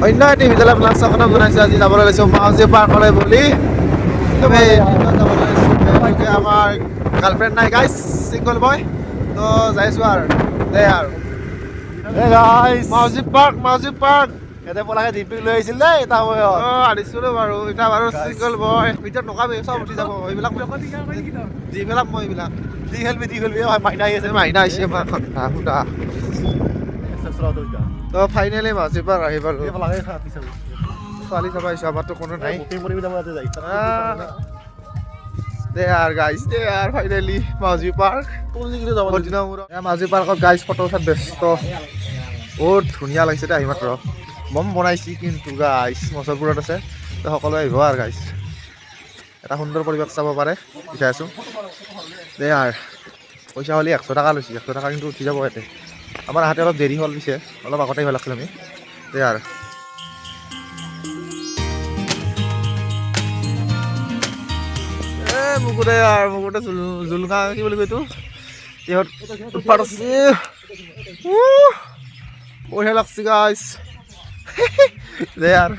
অন্য এটি ভিতৰত প্লাছ এখন বনাইছোঁ আজি যাবলৈ লৈছোঁ মাউজি পাৰ্কলৈ বুলি আমি আমাৰ গাৰ্লফ্ৰেণ্ড নাই গাইছ ছিংগল বয় তো যাইছোঁ আৰু দে আৰু মাউজি পাৰ্ক ইয়াতে পলাকে ডিপি লৈ আহিছিল দেই এটা সময়ত আনিছিলোঁ বাৰু এতিয়া বাৰু ছিংগল বয় ভিতৰত নকাবি চব উঠি যাব এইবিলাক যিবিলাক মই এইবিলাক দি খেলবি মাইনা আহি আছে মাইনা আহিছে সুধা তো ফাইনেলি মাউজি পাৰ্ক আহি পালোঁ ছোৱালী চাব আহিছোঁ আমাৰতো কোনো নাই দে আৰু গাইছ দে আৰু ফাইনেলি মাউজি পাৰ্ক মাউজি পাৰ্কত গাইছ ফটো উঠাত ব্যস্ত বহুত ধুনীয়া লাগিছে দে আহি মাত্ৰ বম বনাইছি কিন্তু গাইছ মচৰপুৰত আছে তো সকলোৱে আহিব আৰু গাইছ এটা সুন্দৰ পৰিৱেশ চাব পাৰে বিচাৰি আছোঁ দে আৰু পইচা হ'লে 100 টকা লৈছে 100 টকা কিন্তু উঠি যাব ইয়াতে আমাৰ হাতে অলপ দেৰি হ'ল পিছে অলপ আগতে আহিব লাগিছিল আমি দে আৰু মুকুটে আৰু মুকুটে জুলুকা কি বুলি কয় এইটো ইহঁত উৎপাত আছে বঢ়িয়া লাগছে গাইছ দে আৰু